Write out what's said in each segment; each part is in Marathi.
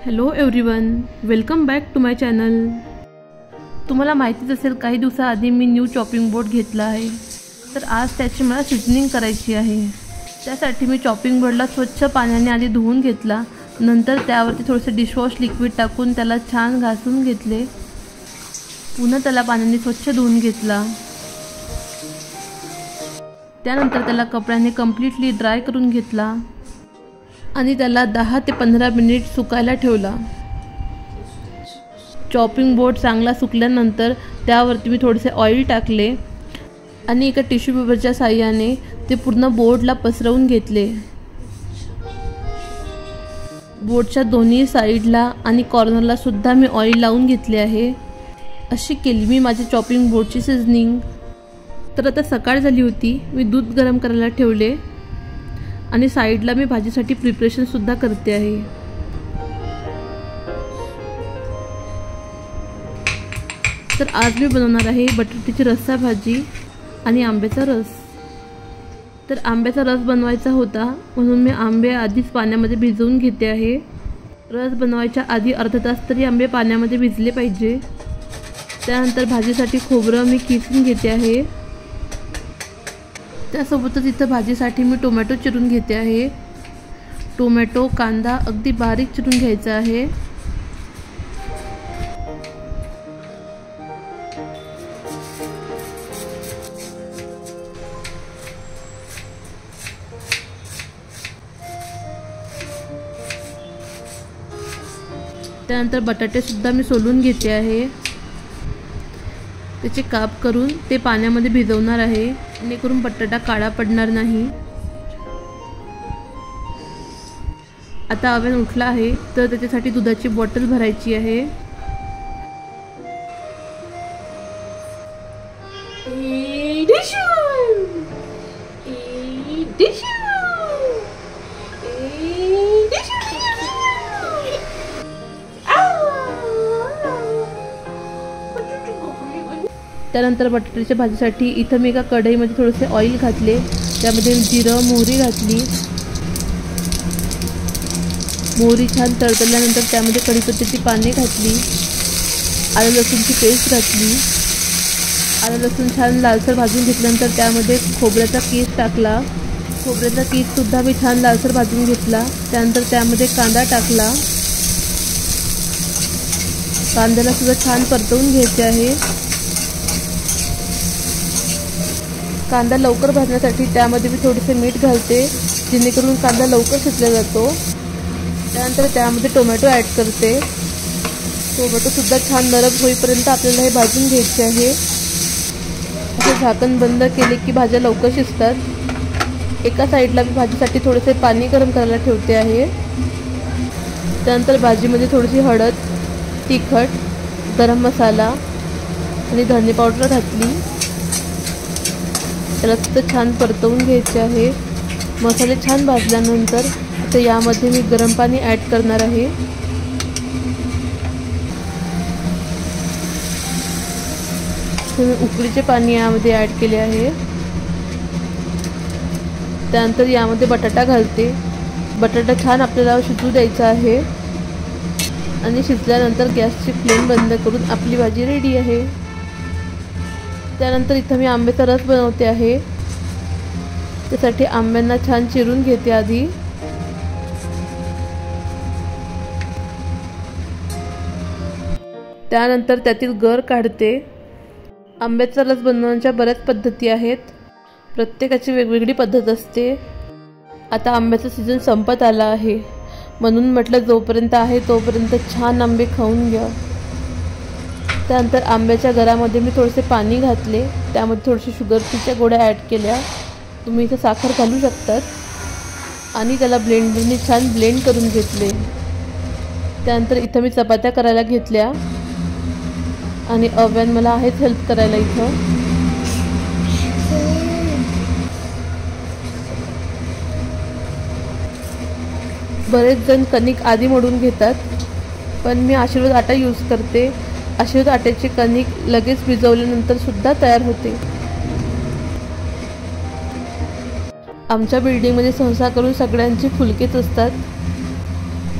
Hello everyone, welcome back to my channel. तुम्हाला माहितीच असेल काही दिवसाआधी मी न्यू चॉपिंग बोर्ड घेतला आहे. तर आज त्याची मला सीझनिंग करायची आहे. त्यासाठी मी चॉपिंग बोर्डला स्वच्छ पाण्याने आधी धुवून घेतला. नंतर त्यावरती थोडेसे डिशवॉश लिक्विड टाकून त्याला छान घासून घेतले. पुन्हा त्याला पाण्याने स्वच्छ धुवून घेतला. त्यानंतर त्याला कपड्याने कम्प्लिटली ड्राय करून घेतला आणि त्याला 10 ते 15 मिनिट सुकायला ठेवला. चॉपिंग बोर्ड चांगला सुकल्यानंतर त्यावरती मी थोडेसे ऑइल टाकले आणि एका टिश्यू पेपरच्या साहाय्याने ते पूर्ण बोर्डला पसरवून घेतले. बोर्डच्या दोन्ही साईडला आणि कॉर्नरला सुद्धा मी ऑइल लावून घेतले आहे. अशी केली मी माझ्या चॉपिंग बोर्डची सीझनिंग. तर आता सकाळ झाली होती. मी दूध गरम करायला ठेवले आणि साईडला मी भाजीसाठी प्रिपरेशन सुद्धा करते आहे. तर आज मी बनवणार आहे बटाट्याची रस्सा भाजी आणि आंब्याचा रस. तर आंब्याचा रस बनवायचा होता म्हणून मी आंबे आधीच पाण्यामध्ये भिजवून घेते आहे. रस बनवायच्या आधी अर्धा तास तरी आंबे पाण्यामध्ये भिजले पाहिजे. त्यानंतर भाजीसाठी खोबरं मी किसून घेते आहे. त्यासोबतच इथं भाजीसाठी मी टोमॅटो चिरून घेते आहे. टोमॅटो कांदा अगदी बारीक चिरून घ्यायचा आहे. त्यानंतर बटाटे सुद्धा मी सोलून घेते आहे. त्याचे काप करून ते पाण्यामध्ये भिजवणार आहे जेणेकरून बटाटा काळा पडणार नाही. आता ओव्हन उठला आहे तर त्याच्यासाठी दुधाची बॉटल भरायची आहे. त्यानंतर बटाट्याच्या भाजीसाठी इथं मी एका कढईमध्ये थोडेसे ऑइल घातले. त्यामध्ये जिरं मोहरी घातली. मोहरी छान तडतडल्यानंतर त्यामध्ये कढीपत्त्याची पाने घातली. आलं लसूणची पेस्ट घातली. आलं लसूण छान लालसर भाजून घेतल्यानंतर त्यामध्ये खोबऱ्याचा कीस टाकला. खोबऱ्याचा कीस सुद्धा मी छान लालसर भाजून घेतला. त्यानंतर त्यामध्ये कांदा टाकला. कांद्याला सुद्धा छान परतवून घ्यायचे आहे. कांदा लवकर भाजण्यासाठी त्यामध्ये मी थोडेसे मीठ घालते जेणेकरून कांदा लवकर शिजला जातो. त्यानंतर त्यामध्ये टोमॅटो ॲड करते. टोमॅटो सुद्धा छान नरम होईपर्यंत आपल्याला हे भाजून घ्यायचे आहे. असे झाकण बंद केले की भाज्या लवकर शिजतात. एका साईडला मी भाजीसाठी थोडेसे पाणी गरम करायला ठेवते आहे. त्यानंतर भाजीमध्ये थोडीशी हळद, तिखट, गरम मसाला आणि धने पावडर घातली. त्याला सुद्धा छान परतवून घ्यायचे आहे. मसाले छान भाजल्यानंतर आता यामध्ये मी गरम पाणी ॲड करणार आहे. उकळीचे पाणी यामध्ये ॲड केले आहे. त्यानंतर यामध्ये बटाटा घालते. बटाटा छान आपल्याला शिजू द्यायचा आहे आणि शिजल्यानंतर गॅसची फ्लेम बंद करून आपली भाजी रेडी आहे. त्यानंतर इथं मी आंब्याचा रस बनवते आहे. त्यासाठी आंब्यांना छान चिरून घेते आधी. त्यानंतर त्यातील गर काढते. आंब्याचा रस बनवण्याच्या बऱ्याच पद्धती आहेत. प्रत्येकाची वेगवेगळी पद्धत असते. आता आंब्याचा सीझन संपत आला आहे म्हणून म्हटलं जोपर्यंत आहे तोपर्यंत छान आंबे खाऊन घ्या. त्यानंतर आंब्याच्या गरामध्ये मी थोडेसे पाणी घातले. त्यामध्ये थोडेसे शुगरच्या गोळ्या ॲड केल्या. तुम्ही इथं साखर घालू शकतात आणि त्याला ब्लेंडरने छान ब्लेंड करून घेतले. त्यानंतर इथं मी चपात्या करायला घेतल्या आणि ओव्हन मला आहेच हेल्प करायला इथं. बरेच जण कणिक आधी मळून घेतात पण मी आशीर्वाद आटा यूज करते. आशीर्वाद आट्याची कणिक लगेच भिजवल्यानंतर सुद्धा तयार होते. आमच्या बिल्डिंगमध्ये सहसा करून सगळ्यांची फुलकेच असतात.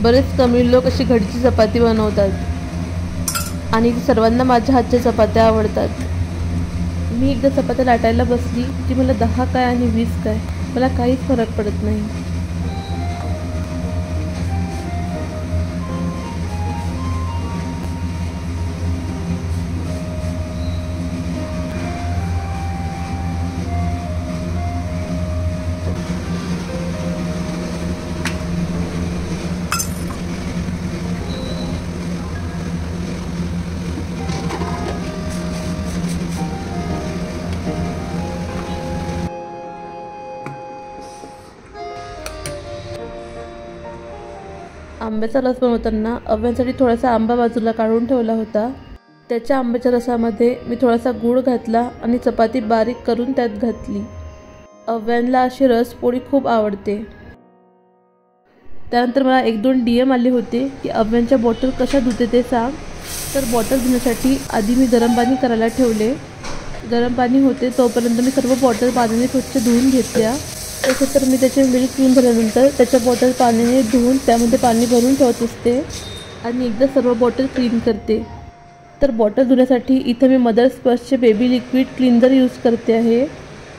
बरेच कमी लोक अशी घडीची चपाती बनवतात आणि सर्वांना माझ्या हातच्या चपात्या आवडतात. मी एकदा चपात्या लाटायला बसली की मला 10 काय आणि 20 काय मला काहीच फरक पडत नाही. आंब्याचा रस बनवताना अव्यांसाठी थोडासा आंबा बाजूला काढून ठेवला होता. त्याच्या आंब्याच्या रसामध्ये मी थोडासा गूळ घातला आणि चपाती बारीक करून त्यात घातली. अव्यांना अशी रसपोळी खूप आवडते. त्यानंतर मला 1-2 DM आले होते की अव्यांच्या बॉटल कशा धुते ते सांग. तर बॉटल धुण्यासाठी आधी मी गरम पाणी करायला ठेवले. गरम पाणी होते तोपर्यंत मी सर्व बॉटल पाण्याने स्वच्छ धुवून घेतल्या. तसं तर मी त्याचे मिल्क पिऊन झाल्यानंतर त्याच्या बॉटल पाण्याने धुवून त्यामध्ये पाणी भरून ठेवत असते आणि एकदा सर्व बॉटल क्लीन करते. तर बॉटल धुण्यासाठी इथं मी मदर स्पर्शचे बेबी लिक्विड क्लिन्झर यूज करते आहे.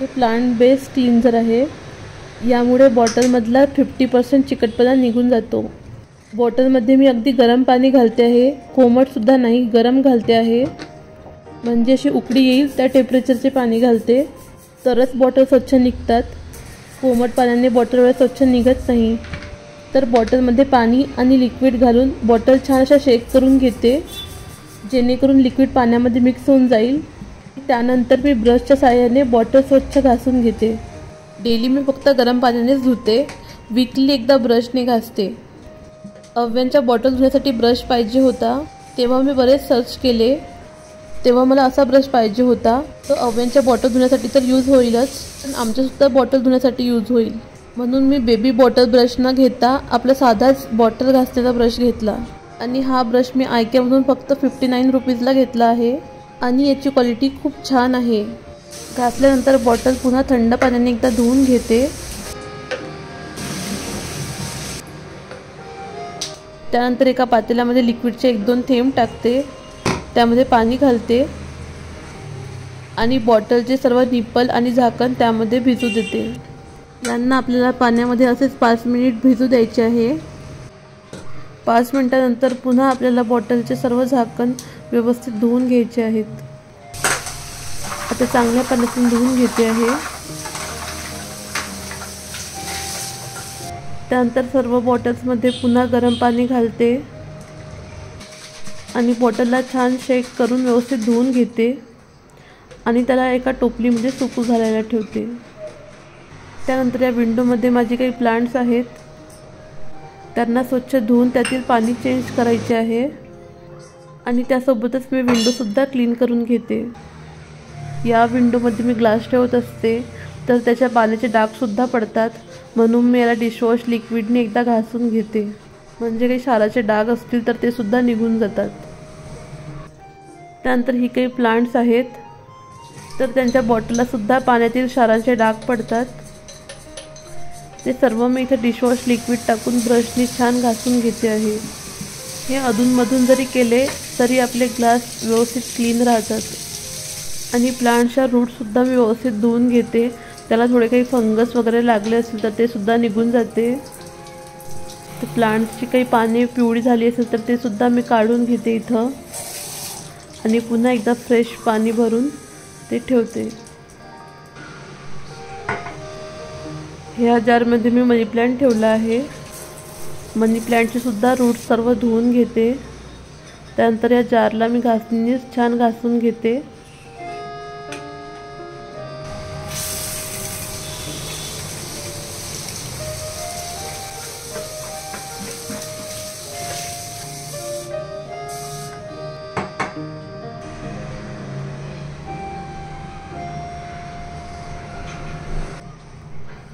हे प्लांट बेस्ड क्लिन्झर आहे. यामुळे बॉटलमधला 50% चिकटपणा निघून जातो. बॉटलमध्ये मी अगदी गरम पाणी घालते आहे. कोमटसुद्धा नाही, गरम घालते आहे. म्हणजे अशी उकळी येईल त्या टेम्परेचरचे पाणी घालते तरच बॉटल स्वच्छ निघतात. कोमट पाण्याने बॉटल वेळेस स्वच्छ निघत नाही. तर बॉटलमध्ये पाणी आणि लिक्विड घालून बॉटल छान अशा शेक करून घेते जेणेकरून लिक्विड पाण्यामध्ये मिक्स होऊन जाईल. त्यानंतर मी ब्रशच्या साहाय्याने बॉटल स्वच्छ घासून घेते. डेली मी फक्त गरम पाण्यानेच धुते. वीकली एकदा ब्रशने घासते. अव्यांच्या बॉटल धुण्यासाठी ब्रश पाहिजे होता तेव्हा मी बरेच सर्च केले. तेव्हा मला असा ब्रश पाहिजे होता. तो अव्यांच्या बॉटल धुण्यासाठी तर यूज होईलच पण आमच्यासुद्धा बॉटल धुण्यासाठी यूज होईल. म्हणून मी बेबी बॉटल ब्रश न घेता आपला साधाच बॉटल घासलेला ब्रश घेतला. आणि हा ब्रश मी आयकेमधून फक्त 59 रुपीजला घेतला आहे आणि याची क्वालिटी खूप छान आहे. घासल्यानंतर बॉटल पुन्हा थंड पाण्याने एकदा धुवून घेते. त्यानंतर एका पातेल्यामध्ये लिक्विडचे 1-2 थेंब टाकते. त्यामध्ये पाणी घालते आणि बॉटलचे सर्व निप्पल आणि झाकण त्यामध्ये भिजू देते. यांना आपल्याला पाण्यामध्ये असेच 5 मिनिट भिजू द्यायचे आहे. 5 मिनिटानंतर पुन्हा आपल्याला बॉटलचे सर्व झाकण व्यवस्थित धुवून घ्यायचे आहेत. आता चांगल्या पाण्यातून धुवून घेते आहे. त्यानंतर सर्व बॉटल्समध्ये पुन्हा गरम पाणी घालते आणि बॉटलला छान शेक करून व्यवस्थित धुवून घेते आणि त्याला एका टोपलीमध्ये सुकू घालायला ठेवते. त्यानंतर या विंडोमध्ये माझे काही प्लांट्स आहेत त्यांना स्वच्छ धुवून त्यातील पाणी चेंज करायचे आहे आणि त्यासोबतच मी विंडोसुद्धा क्लीन करून घेते. या विंडोमध्ये मी ग्लास ठेवत असते तर त्याच्या पाण्याचे डागसुद्धा पडतात म्हणून मी याला डिशवॉश लिक्विडने एकदा घासून घेते. म्हणजे काही क्षाराचे डाग असतील तर ते सुद्धा निघून जातात. त्यानंतर ही काही प्लांट्स आहेत तर त्यांच्या बॉटललासुद्धा पाण्यातील क्षाराचे डाग पडतात. ते सर्व मी इथे डिशवॉश लिक्विड टाकून ब्रशनी छान घासून घेते आहे. हे अधूनमधून जरी केले तरी आपले ग्लास व्यवस्थित क्लीन राहतात. आणि प्लांटच्या रूटसुद्धा मी व्यवस्थित धुवून घेते. त्याला थोडे काही फंगस वगैरे लागले असेल तर ते सुद्धा निघून जाते. तर प्लांट्सची काही पाने पिवळी झाली असेल तर ते सुद्धा मी काढून घेते इथं आणि पुन्हा एकदा फ्रेश पाणी भरून ते ठेवते. ह्या जारमध्ये मी मनी प्लांट ठेवला आहे. मनी प्लांटचे सुद्धा रूट सर्व धुवून घेते. त्यानंतर या जारला मी घासणीने छान घासून घेते.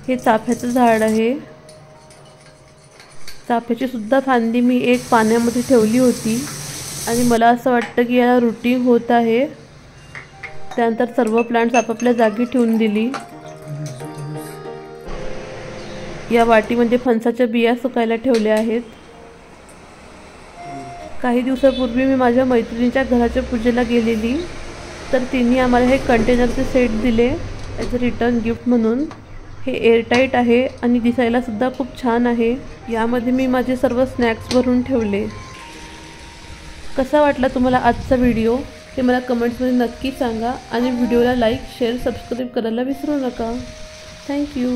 हे चाफ्याचं झाड आहे. चाफ्याची सुद्धा फांदी मी एक पाण्यामध्ये ठेवली होती आणि मला असं वाटतं की याला रूटिंग होत आहे. त्यानंतर सर्व प्लांट्स आपापल्या जागी ठेवून दिली. या वाटीमध्ये फणसाच्या बिया सुकायला ठेवल्या आहेत. काही दिवसापूर्वी मी माझ्या मैत्रिणीच्या घराच्या पूजेला गेलेली, तर तिने आम्हाला हे कंटेनरचे सेट दिले ॲज अ रिटर्न गिफ्ट म्हणून. हे एअरटाईट आहे आणि दिसायलासुद्धा खूप छान आहे. यामध्ये मी माझे सर्व स्नॅक्स भरून ठेवले. कसा वाटला तुम्हाला आजचा व्हिडिओ हे मला कमेंट्समध्ये नक्की सांगा आणि व्हिडिओला लाईक, शेअर, सबस्क्राईब करायला विसरू नका. थँक्यू.